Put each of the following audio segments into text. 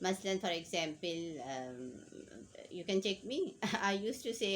Maslan, for example, you can take me. I used to say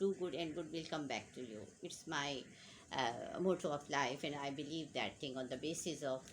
do good and good will come back to you. It's my motto of life, and I believe that thing on the basis of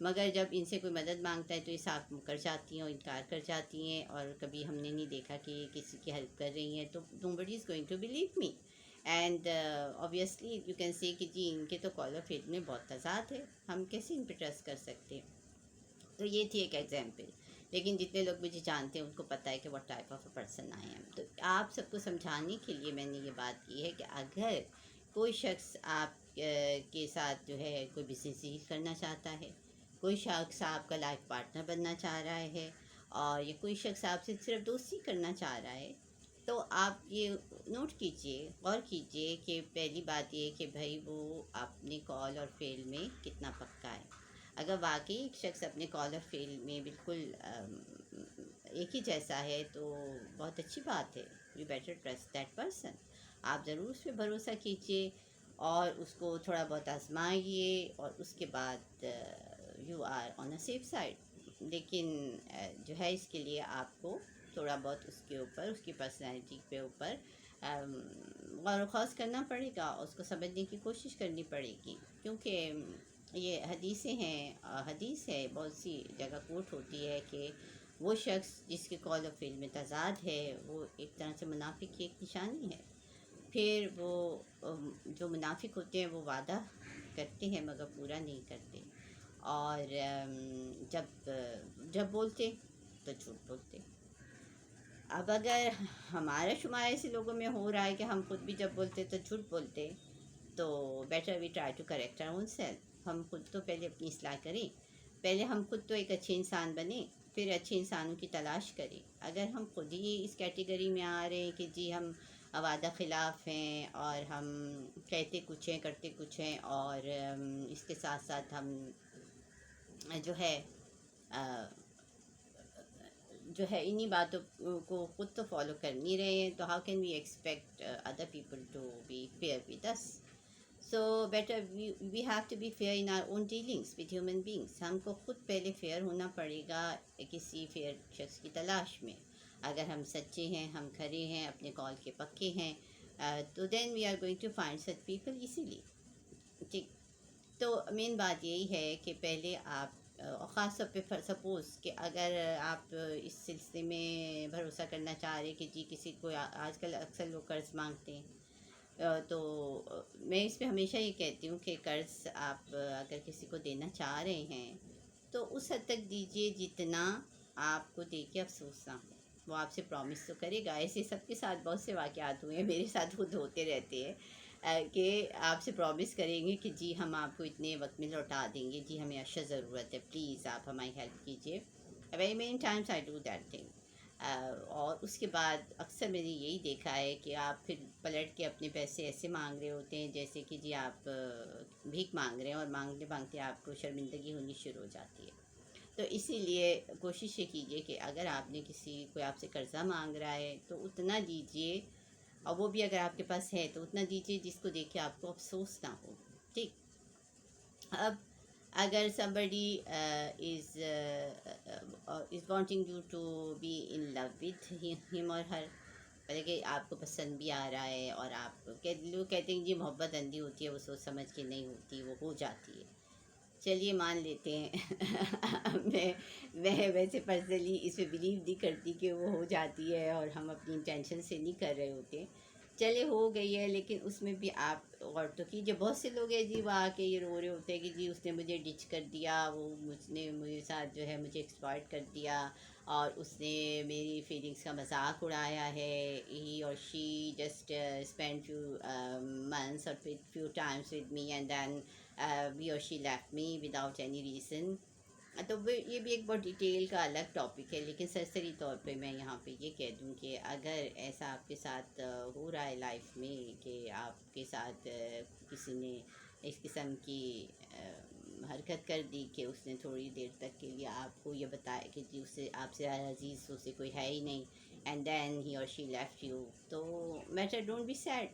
مگر جب ان سے کوئی مدد مانگتا ہے تو یہ صاف کر جاتی ہیں اور انکار کر جاتی ہیں، اور کبھی ہم نے نہیں دیکھا کہ یہ کسی کی ہیلپ کر رہی ہیں، تو nobody is going to believe me. And obviously you can say کہ جی ان کے تو کال آف فیتھ میں بہت تضاد ہے، ہم کیسے ان پہ ٹرسٹ کر سکتے ہیں. تو یہ تھی ایک ایگزامپل. لیکن جتنے لوگ مجھے جانتے ہیں ان کو پتہ ہے کہ what type of a person I am. تو آپ سب کو سمجھانے کے لیے میں نے یہ بات کی ہے کہ اگر کوئی شخص آپ کے ساتھ جو ہے کوئی بزنس ڈیل کرنا چاہتا ہے، کوئی شخص آپ کا لائف پارٹنر بننا چاہ رہا ہے، اور یہ کوئی شخص آپ سے صرف دوستی کرنا چاہ رہا ہے، تو آپ یہ نوٹ کیجئے، غور کیجئے کہ پہلی بات یہ کہ بھائی وہ اپنے کال اور فعل میں کتنا پکا ہے. اگر واقعی ایک شخص اپنے کال اور فعل میں بالکل ایک ہی جیسا ہے تو بہت اچھی بات ہے. You better trust that person. آپ ضرور اس پہ بھروسہ کیجئے اور اس کو تھوڑا بہت آزمائیے، اور اس کے بعد you are on a safe side. لیکن جو ہے اس کے لیے آپ کو تھوڑا بہت اس کے اوپر، اس کی پرسنالٹی پہ اوپر غور و خوض کرنا پڑے گا، اس کو سمجھنے کی کوشش کرنی پڑے گی. کیونکہ یہ حدیثیں ہیں، حدیث ہے، بہت سی جگہ کوٹ ہوتی ہے کہ وہ شخص جس کے قول و فعل میں تضاد ہے وہ ایک طرح سے منافق کی ایک نشانی ہے. پھر وہ جو منافق ہوتے ہیں وہ وعدہ کرتے ہیں مگر پورا نہیں کرتے، اور جب بولتے تو جھوٹ بولتے. اب اگر ہمارا شمار ایسے لوگوں میں ہو رہا ہے کہ ہم خود بھی جب بولتے تو جھوٹ بولتے، تو better we try to correct our own self. ہم خود تو پہلے اپنی اصلاح کریں، پہلے ہم خود تو ایک اچھے انسان بنیں، پھر اچھے انسانوں کی تلاش کریں. اگر ہم خود ہی اس کیٹیگری میں آ رہے ہیں کہ جی ہم وعدہ خلاف ہیں اور ہم کہتے کچھ ہیں کرتے کچھ ہیں، اور اس کے ساتھ ساتھ ہم جو ہے انہی باتوں کو خود تو فالو کر نہیں رہے ہیں، تو how can we expect other people to be fair with us. So better we have to be fair in our own dealings with human beings. ہم کو خود پہلے فیئر ہونا پڑے گا کسی فیئر شخص کی تلاش میں. اگر ہم سچے ہیں، ہم کھرے ہیں، اپنے کال کے پکے ہیں، تو then we are going to find such people easily. ٹھیک. تو مین بات یہی ہے کہ پہلے آپ خاص طور پہ سپوز کہ اگر آپ اس سلسلے میں بھروسہ کرنا چاہ رہے کہ جی کسی کو، آج کل اکثر لوگ قرض مانگتے ہیں، تو میں اس پہ ہمیشہ یہ کہتی ہوں کہ قرض آپ اگر کسی کو دینا چاہ رہے ہیں تو اس حد تک دیجئے جتنا آپ کو دے کے افسوس نہ ہو. وہ آپ سے پرومس تو کرے گا، ایسے سب کے ساتھ بہت سے واقعات ہوئے ہیں، میرے ساتھ خود ہوتے رہتے ہیں کہ آپ سے پرومس کریں گے کہ جی ہم آپ کو اتنے وقت میں لوٹا دیں گے، جی ہمیں اشد ضرورت ہے، پلیز آپ ہماری ہیلپ کیجیے. Very many times I do that thing. اور اس کے بعد اکثر میں نے یہی دیکھا ہے کہ آپ پھر پلٹ کے اپنے پیسے ایسے مانگ رہے ہوتے ہیں جیسے کہ جی آپ بھیک مانگ رہے ہیں، اور مانگتے مانگتے آپ کو شرمندگی ہونی شروع ہو جاتی ہے. تو اسی لیے کوشش یہ کیجیے کہ اگر آپ نے کوئی آپ سے قرضہ مانگ رہا ہے تو اتنا دیجیے، اور وہ بھی اگر آپ کے پاس ہے تو اتنا دیجیے جس کو دیکھ کے آپ کو افسوس نہ ہو. ٹھیک. اب اگر somebody is wanting you to be in love with him or her، پہلے کہ آپ کو پسند بھی آ رہا ہے، اور آپ لوگ کہتے ہیں جی محبت اندھی ہوتی ہے، وہ سوچ سمجھ کے نہیں ہوتی، وہ ہو جاتی ہے. چلیے مان لیتے ہیں میں ویسے پرسنلی اس پہ بلیو نہیں کرتی کہ وہ ہو جاتی ہے اور ہم اپنی انٹینشن سے نہیں کر رہے ہوتے. چلے ہو گئی ہے، لیکن اس میں بھی آپ غور تو کیجیے. بہت سے لوگ ہیں جی وہ آ کے یہ رو رہے ہوتے ہیں کہ جی اس نے مجھے ڈچ کر دیا، وہ میرے ساتھ جو ہے مجھے ایکسپلائٹ کر دیا، اور اس نے میری فیلنگس کا مذاق اڑایا ہے. He or she just spend few months or few times with me and then he or she left me without any reason. تو یہ بھی ایک بہت ڈیٹیل کا الگ ٹاپک ہے، لیکن سرسری طور پہ میں یہاں پہ یہ کہہ دوں کہ اگر ایسا آپ کے ساتھ ہو رہا ہے لائف میں کہ آپ کے ساتھ کسی نے اس قسم کی حرکت کر دی کہ اس نے تھوڑی دیر تک کے لیے آپ کو یہ بتایا کہ جی اس سے آپ سے عزیز اسے کوئی ہے ہی نہیں، and then he or she left you، تو میٹر ڈونٹ بی سیڈ.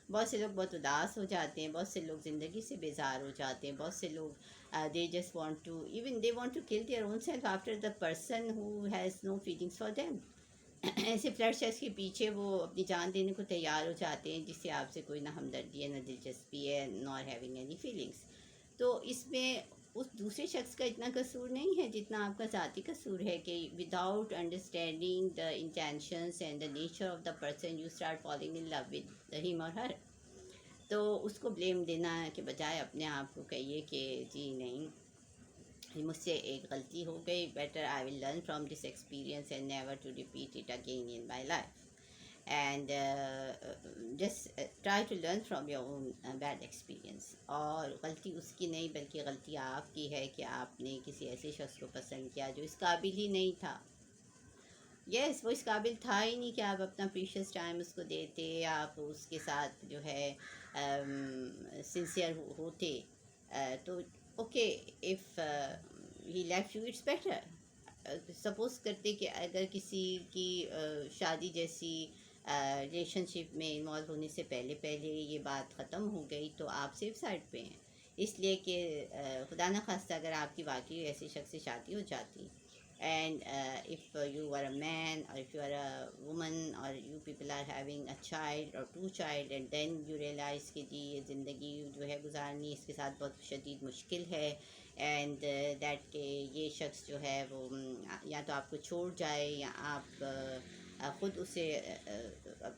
بہت سے لوگ بہت اداس ہو جاتے ہیں، بہت سے لوگ زندگی سے بیزار ہو جاتے ہیں، بہت سے لوگ they just want to even they want to kill their own self after the person who has no feelings for them. ایسے فلرٹ شخص کے پیچھے وہ اپنی جان دینے کو تیار ہو جاتے ہیں جس سے آپ سے کوئی نہ ہمدردی ہے، نہ دلچسپی ہے، nor having any feelings. تو اس میں اس دوسرے شخص کا اتنا قصور نہیں ہے جتنا آپ کا ذاتی قصور ہے کہ without understanding the intentions and the nature of the person you start falling in love with him or her. تو اس کو بلیم دینا کے بجائے اپنے آپ کو کہیے کہ جی نہیں، مجھ سے ایک غلطی ہو گئی، better I will learn from this experience and never to repeat it again in my life. And just try to learn from your own bad experience. اور غلطی اس کی نہیں بلکہ غلطی آپ کی ہے کہ آپ نے کسی ایسے شخص کو پسند کیا جو اس قابل ہی نہیں تھا. یس، وہ اس قابل تھا ہی نہیں کہ آپ اپنا پریشیس ٹائم اس کو دیتے، آپ اس کے ساتھ جو ہے سنسیئر ہوتے. تو okay, if he left you it's better. Suppose کرتے کہ اگر کسی کی شادی جیسی ریلیشن شپ میں انوالو ہونے سے پہلے یہ بات ختم ہو گئی تو آپ سیف سائڈ پہ ہیں، اس لیے کہ خدا نخواستہ اگر آپ کی واقعی ایسے شخص سے شادی ہو جاتی، and if you are a man or if you are a woman or you people are having a child or two child and then you realize کہ جی یہ زندگی جو ہے گزارنی اس کے ساتھ بہت شدید مشکل ہے، اینڈ دیٹ کہ یہ شخص جو ہے وہ یا تو آپ کو چھوڑ جائے یا آپ خود اسے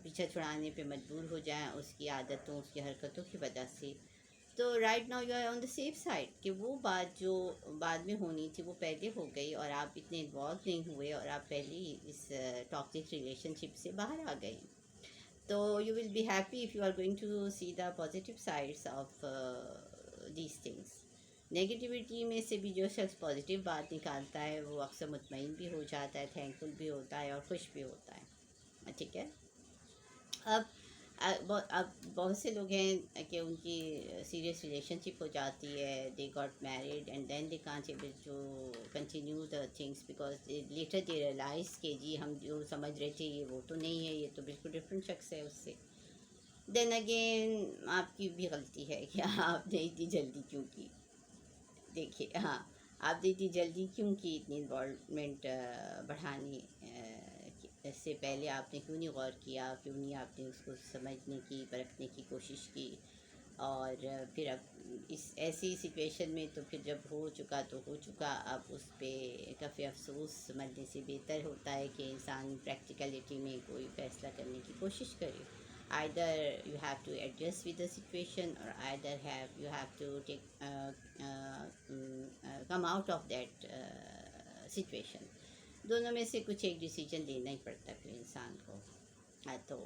پیچھا چھڑانے پہ مجبور ہو جائیں اس کی عادتوں، اس کی حرکتوں کی وجہ سے. تو right now you are on the safe side کہ وہ بات جو بعد میں ہونی تھی وہ پہلے ہو گئی اور آپ اتنے انوالو نہیں ہوئے اور آپ پہلے ہی اس ٹاکسک ریلیشن شپ سے باہر آ گئے. تو you will be happy if you are going to see the positive sides of these things. Negativity میں سے بھی جو شخص پازیٹیو بات نکالتا ہے وہ اکثر مطمئن بھی ہو جاتا ہے، تھینکفل بھی ہوتا ہے اور خوش بھی ہوتا ہے. ٹھیک ہے. اب بہت سے لوگ ہیں کہ ان کی سیریس ریلیشن شپ ہو جاتی ہے، they got married and then they can't able to continue the things because later they realize کہ جی ہم جو سمجھ رہے تھے یہ وہ تو نہیں ہے، یہ تو بالکل ڈفرینٹ شخص ہے اس سے. دین اگین آپ کی بھی غلطی ہے کہ آپ نے اتنی جلدی کیوں کی. دیکھیے ہاں، آپ نے اتنی جلدی کیوں کی اتنی انوالومنٹ بڑھانے اس سے پہلے آپ نے کیوں نہیں غور کیا، کیوں نہیں آپ نے اس کو سمجھنے کی پرکھنے کی کوشش کی. اور پھر اب اس ایسی سچویشن میں تو پھر جب ہو چکا تو ہو چکا، اب اس پہ کف افسوس سمجھنے سے بہتر ہوتا ہے کہ انسان پریکٹیکلٹی میں کوئی فیصلہ کرنے کی کوشش کرے. either you have to adjust with the situation or either you have to come out of that situation. دونوں میں سے کچھ ایک ڈیسیجن لینا ہی پڑتا ہے پھر انسان کو. تو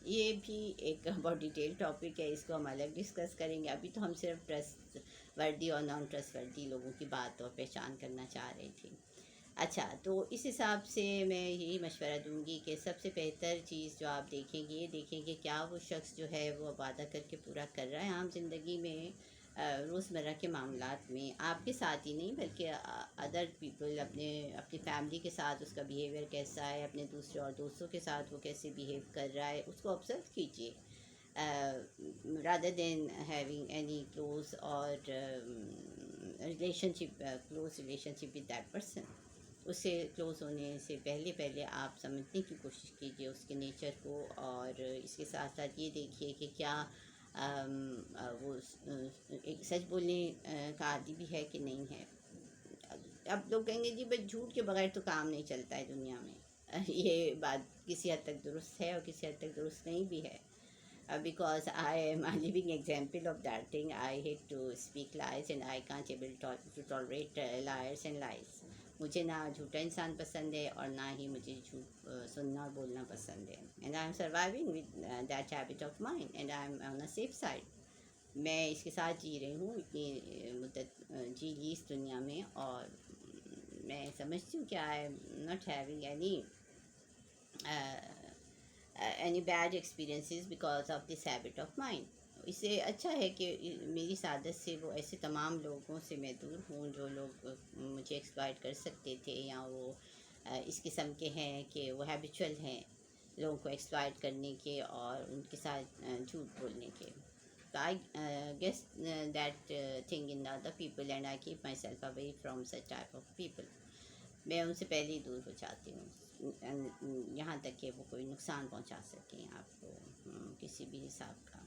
یہ بھی ایک بہت ڈیٹیل ٹاپک ہے، اس کو ہم الگ ڈسکس کریں گے. ابھی تو ہم صرف ٹرسٹ وردی اور نان ٹرسٹ وردی لوگوں کی بات اور پہچان کرنا چاہ رہے تھے. اچھا، تو اس حساب سے میں یہی مشورہ دوں گی کہ سب سے بہتر چیز جو آپ دیکھیں گے، یہ دیکھیں کہ کیا وہ شخص جو ہے وہ وعدہ کر کے پورا کر رہا ہے عام زندگی میں، روزمرہ کے معاملات میں. آپ کے ساتھ ہی نہیں بلکہ ادر پیپل، اپنی فیملی کے ساتھ اس کا بیہیویئر کیسا ہے، اپنے دوسرے اور دوستوں کے ساتھ وہ کیسے بیہیو کر رہا ہے، اس کو آبزرو کیجیے. rather than having any close or close relationship with that person. اس سے کلوز ہونے سے پہلے آپ سمجھنے کی کوشش کیجیے اس کے نیچر کو، اور اس کے ساتھ ساتھ یہ دیکھیے کہ کیا وہ ایک سچ بولنے کا عادی بھی ہے کہ نہیں ہے. اب لوگ کہیں گے جی بس جھوٹ کے بغیر تو کام نہیں چلتا ہے دنیا میں. یہ بات کسی حد تک درست ہے اور کسی حد تک درست نہیں بھی ہے. Because I am a living example of that thing. I hate to speak lies and I can't able to tolerate liars and lies. مجھے نہ جھوٹا انسان پسند ہے اور نہ ہی مجھے جھوٹ سننا اور بولنا پسند ہے. And I am surviving with that habit of mine and I am on a safe side. میں اس کے ساتھ جی رہی ہوں، اتنی مدت جی لی اس دنیا میں، اور میں سمجھتی ہوں کہ I am not having any bad experiences because of this habit of mine. اس سے اچھا ہے کہ میری عادت سے وہ ایسے تمام لوگوں سے میں دور ہوں جو لوگ مجھے ایکسپلائٹ کر سکتے تھے، یا وہ اس قسم کے ہیں کہ وہ ہیبیچول ہیں لوگوں کو ایکسپلائٹ کرنے کے اور ان کے ساتھ جھوٹ بولنے کے. تو I guess that thing in other people and I keep myself away from such type of people. میں ان سے پہلے ہی دور ہو جاتی ہوں یہاں تک کہ وہ کوئی نقصان پہنچا سکیں آپ کو کسی بھی حساب کا.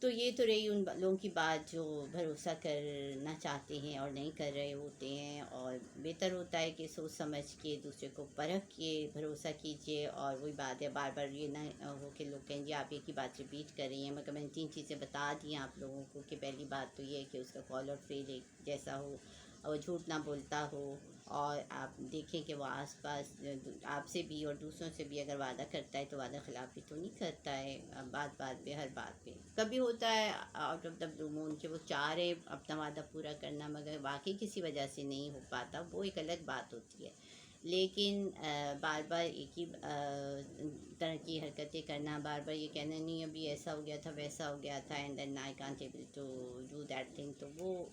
تو یہ تو رہی ان لوگوں کی بات جو بھروسہ کرنا چاہتے ہیں اور نہیں کر رہے ہوتے ہیں، اور بہتر ہوتا ہے کہ سوچ سمجھ کے دوسرے کو پرکھ کے بھروسہ کیجیے. اور وہی بات ہے، بار بار یہ نہ ہو کہ لوگ کہیں گے آپ ایک ہی بات رپیٹ کر رہی ہیں. مگر میں نے 3 چیزیں بتا دی ہیں آپ لوگوں کو کہ پہلی بات تو یہ ہے کہ اس کا کال اور فیل ایک جیسا ہو، اور وہ جھوٹ نہ بولتا ہو، اور آپ دیکھیں کہ وہ آس پاس آپ سے بھی اور دوسروں سے بھی اگر وعدہ کرتا ہے تو وعدہ خلافی تو نہیں کرتا ہے بات بات پہ، ہر بات پہ. کبھی ہوتا ہے آؤٹ آف دا بلو مون کہ وہ چاہ رہے اپنا وعدہ پورا کرنا مگر واقعی کسی وجہ سے نہیں ہو پاتا، وہ ایک الگ بات ہوتی ہے. لیکن بار بار ایک ہی طرح کی حرکتیں کرنا، بار بار یہ کہنا نہیں ابھی ایسا ہو گیا تھا ویسا ہو گیا تھا and then I can't able to do that thing, تو وہ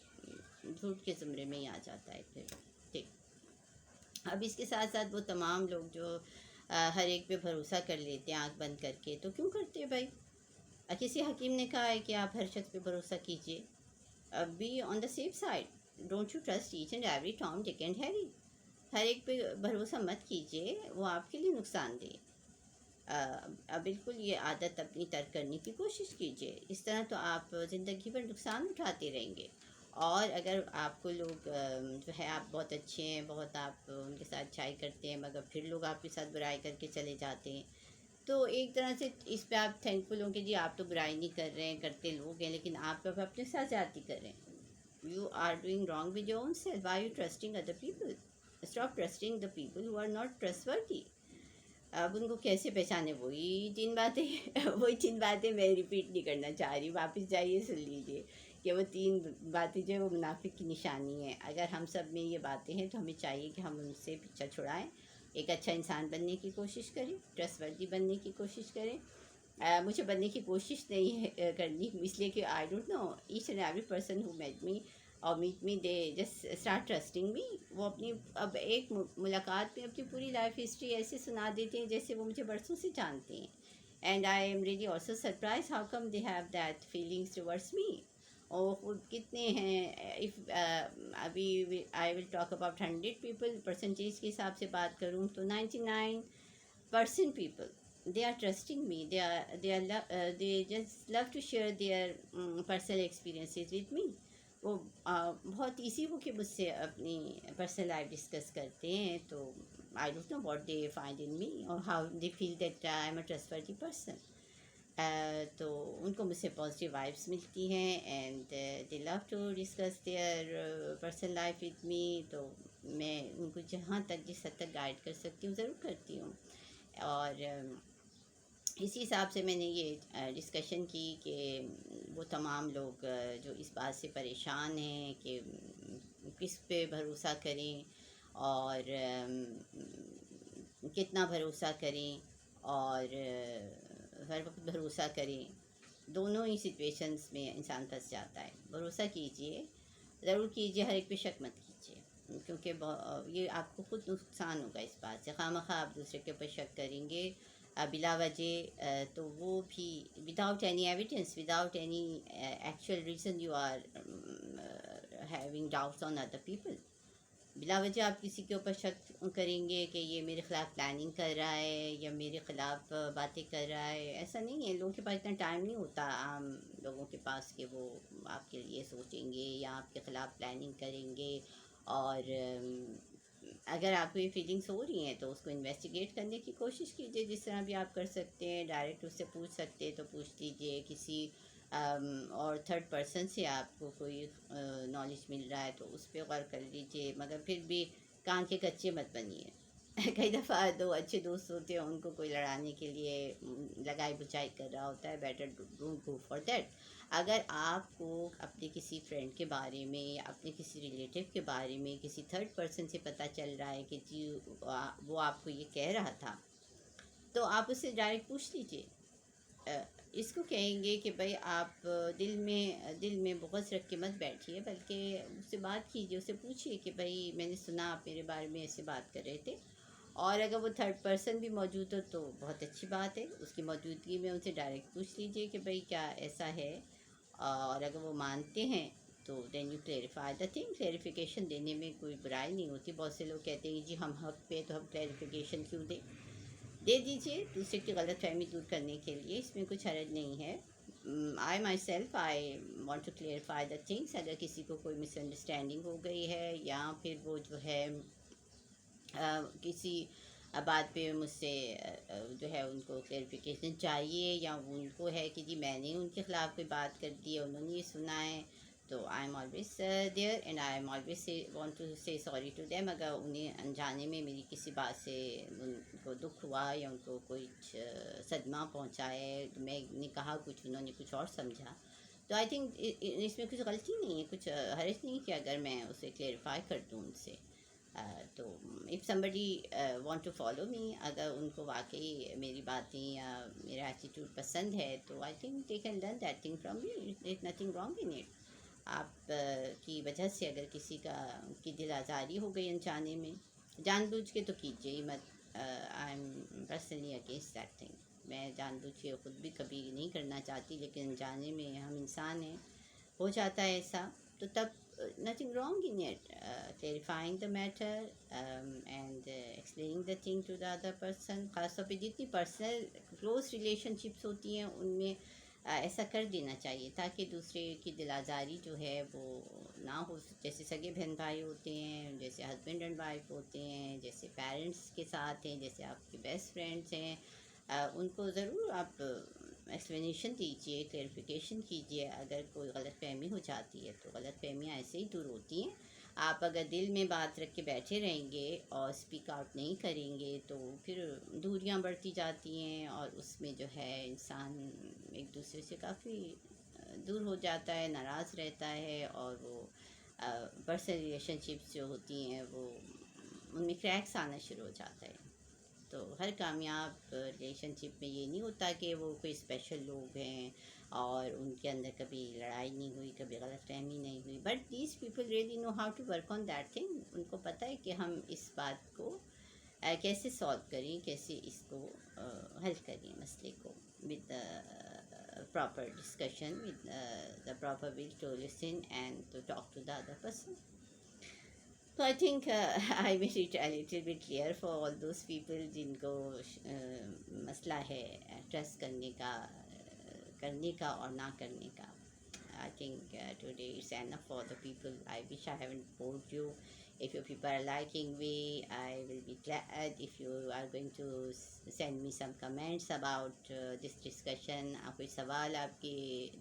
جھوٹ کے زمرے میں ہی آ جاتا ہے پھر. ٹھیک. اب اس کے ساتھ ساتھ وہ تمام لوگ جو ہر ایک پہ بھروسہ کر لیتے ہیں آنکھ بند کر کے، تو کیوں کرتے ہیں بھائی؟ کسی حکیم نے کہا ہے کہ آپ ہر شخص پہ بھروسہ کیجیے. Be on the safe side, don't you trust each and every Tom Dick and Harry. ہر ایک پہ بھروسہ مت کیجیے، وہ آپ کے لیے نقصان دہ. بالکل یہ عادت اپنی ترک کرنے کی کوشش کیجیے، اس طرح تو آپ زندگی پر نقصان اٹھاتے رہیں گے. اور اگر آپ کو لوگ جو ہے آپ بہت اچھے ہیں، بہت آپ ان کے ساتھ اچھائی کرتے ہیں مگر پھر لوگ آپ کے ساتھ برائی کر کے چلے جاتے ہیں، تو ایک طرح سے اس پہ آپ تھینک فل ہوں کہ جی آپ تو برائی نہیں کر رہے ہیں، کرتے لوگ ہیں، لیکن آپ اب اپنے ساتھ زیادتی کر رہے ہیں. You are doing wrong with your own self. Why you trusting other people? Stop trusting the people who are not trustworthy. اب ان کو کیسے پہچانے؟ وہی 3 باتیں میں ریپیٹ نہیں کرنا چاہ رہی، واپس جائیے سن لیجیے کہ وہ 3 باتیں جو ہے وہ منافق کی نشانی ہیں. اگر ہم سب میں یہ باتیں ہیں تو ہمیں چاہیے کہ ہم ان سے پیچھا چھڑائیں، ایک اچھا انسان بننے کی کوشش کریں، ٹرسٹ ورتھی بننے کی کوشش کریں. مجھے بننے کی کوشش نہیں ہے کرنی، اس لیے کہ I don't know each and every person who meet me اور meet me they just start trusting me. وہ اپنی اب ایک ملاقات میں اپنی پوری لائف ہسٹری ایسے سنا دیتے ہیں جیسے وہ مجھے برسوں سے جانتے ہیں. And I am really also surprise how come they have that feelings towards me. اور خود کتنے ہیں، اف ابھی I will talk about 100 people, percentage کے حساب سے بات کروں تو 99% people they are trusting me, they just love to share their personal experiences with me. وہ بہت ایزی ہو کہ مجھ سے اپنی پرسنل لائف ڈسکس کرتے ہیں. تو I don't know what they find in me اور how they feel that I am a trustworthy person. تو ان کو مجھ سے پازیٹیو وائبس ملتی ہیں and they love to discuss their personal life with me. تو میں ان کو جہاں تک جس حد تک گائیڈ کر سکتی ہوں ضرور کرتی ہوں. اور اسی حساب سے میں نے یہ ڈسکشن کی کہ وہ تمام لوگ جو اس بات سے پریشان ہیں کہ کس پہ بھروسہ کریں اور کتنا بھروسہ کریں اور ہر وقت بھروسہ کریں، دونوں ہی سچویشنز میں انسان پھنس جاتا ہے. بھروسہ کیجئے، ضرور کیجئے، ہر ایک پہ شک مت کیجئے کیونکہ یہ آپ کو خود نقصان ہوگا اس بات سے. خواہ آپ دوسرے کے اوپر شک کریں گے بلا وجہ، تو وہ بھی without any evidence, without any actual reason you are having doubts on other people. بلا وجہ آپ کسی کے اوپر شک کریں گے کہ یہ میرے خلاف پلاننگ کر رہا ہے یا میرے خلاف باتیں کر رہا ہے. ایسا نہیں ہے، لوگوں کے پاس اتنا ٹائم نہیں ہوتا عام لوگوں کے پاس کہ وہ آپ کے لیے سوچیں گے یا آپ کے خلاف پلاننگ کریں گے. اور اگر آپ کو یہ فیلنگس ہو رہی ہیں تو اس کو انویسٹیگیٹ کرنے کی کوشش کیجیے، جس طرح بھی آپ کر سکتے ہیں. ڈائریکٹ اس سے پوچھ سکتے ہیں تو پوچھ لیجیے، کسی اور تھرڈ پرسن سے آپ کو کوئی نالج مل رہا ہے تو اس پہ غور کر لیجیے. مگر پھر بھی کان کے کچے مت بنیے. کئی دفعہ 2 اچھے دوست ہوتے ہیں، ان کو کوئی لڑانے کے لیے لگائی بچائی کر رہا ہوتا ہے، better don't go for that. اگر آپ کو اپنے کسی فرینڈ کے بارے میں یا اپنے کسی ریلیٹیو کے بارے میں کسی تھرڈ پرسن سے پتہ چل رہا ہے کہ جی وہ آپ کو یہ کہہ رہا تھا، تو آپ اس سے ڈائریکٹ پوچھ لیجیے. اس کو کہیں گے کہ بھائی آپ دل میں بغض رکھ کے مت بیٹھیے، بلکہ اس سے بات کیجیے، اس سے پوچھیے کہ بھائی میں نے سنا آپ میرے بارے میں ایسے بات کر رہے تھے. اور اگر وہ تھرڈ پرسن بھی موجود ہو تو بہت اچھی بات ہے، اس کی موجودگی میں ان سے ڈائریکٹ پوچھ لیجیے کہ بھائی کیا ایسا ہے. اور اگر وہ مانتے ہیں تو then you clarify the thing. Clarification دینے میں کوئی برائی نہیں ہوتی. بہت سے لوگ کہتے ہیں جی ہم حق پہ تو ہم کلیریفیکیشن کیوں دیں؟ دے دیجیے دوسرے کی غلط فہمی دور کرنے کے لیے، اس میں کچھ حرج نہیں ہے. I myself I want to clarify the things. اگر کسی کو کوئی مس انڈرسٹینڈنگ ہو گئی ہے یا پھر وہ جو ہے کسی بات پہ مجھ سے جو ہے ان کو کلیئرفیکیشن چاہیے، یا ان کو ہے کہ جی میں نے ان کے خلاف کوئی بات کر دی ہے، انہوں نے یہ سنا ہے، تو I am always there and I am always want to say sorry to them. اگر انہیں انجانے میں میری کسی بات سے ان کو دکھ ہوا یا ان کو کچھ صدمہ پہنچا ہے، میں نے کہا کچھ، انہوں نے کچھ اور سمجھا، تو آئی تھنک اس میں کچھ غلطی نہیں ہے، کچھ حرج نہیں کہ اگر میں اسے کلیئرفائی کر دوں ان سے. تو if somebody want to follow me، اگر ان کو واقعی میری باتیں یا میرا ایٹیٹیوڈ پسند ہے، تو I think they can learn that thing from me. there's nothing wrong in it. آپ کی وجہ سے اگر کسی کی دل آزاری ہو گئی انجانے میں، جان بوجھ کے تو کیجیے ہی مت. I am personally against that thing. میں جان بوجھ کے خود بھی کبھی نہیں کرنا چاہتی، لیکن انجانے میں ہم انسان ہیں، ہو جاتا ہے ایسا، تو تب nothing wrong in it. Clarifying the matter and explaining the thing to the other person. خاص طور پہ جتنی پرسنل کلوز ریلیشن شپس ہوتی ہیں ان میں ایسا کر دینا چاہیے، تاکہ دوسرے کی دل آزاری جو ہے وہ نہ ہو. جیسے سگے بہن بھائی ہوتے ہیں، جیسے ہسبینڈ اینڈ وائف ہوتے ہیں، جیسے پیرنٹس کے ساتھ ہیں، جیسے آپ کے بیسٹ فرینڈس ہیں، ان کو ضرور آپ ایکسپلینیشن دیجیے، کلیئرفیکیشن کیجیے. اگر کوئی غلط فہمی ہو جاتی ہے تو غلط فہمیاں ایسے ہی دور ہوتی ہیں. آپ اگر دل میں بات رکھ کے بیٹھے رہیں گے اور اسپیک آؤٹ نہیں کریں گے تو پھر دوریاں بڑھتی جاتی ہیں، اور اس میں جو ہے انسان ایک دوسرے سے کافی دور ہو جاتا ہے، ناراض رہتا ہے، اور وہ پرسنل ریلیشن شپس جو ہوتی ہیں وہ ان میں کریکس آنا شروع ہو جاتا ہے. تو ہر کامیاب ریلیشن شپ میں یہ نہیں ہوتا کہ وہ کوئی اسپیشل لوگ ہیں اور ان کے اندر کبھی لڑائی نہیں ہوئی، کبھی غلط فہمی نہیں ہوئی. But these people really know how to work on that thing. ان کو پتہ ہے کہ ہم اس بات کو کیسے سالو کریں، کیسے اس کو حل کریں مسئلے کو، with proper discussion, with the proper will to listen and to talk to the other person. So I think I made it a little bit clear for all those people جن کو مسئلہ ہے ٹرسٹ کرنے کا اور نہ کرنے کا. I think today it's enough for the people. I wish I haven't bored you. If you people are liking me, I will be glad if you are going to send me some comments about this discussion. کوئی سوال آپ کے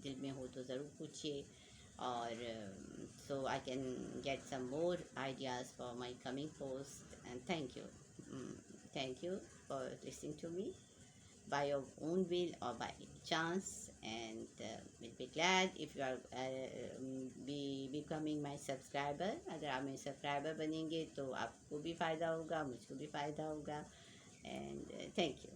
دل میں ہو تو ضرور پوچھیے، اور so I can get some more ideas for my coming post. And thank you. Thank you for listening to me by your own will or by chance, and will be glad if you are be becoming my subscriber. اگر آپ میرے subscriber بنیں گے تو آپ کو بھی فائدہ ہوگا، مجھ کو بھی فائدہ ہوگا. And thank you.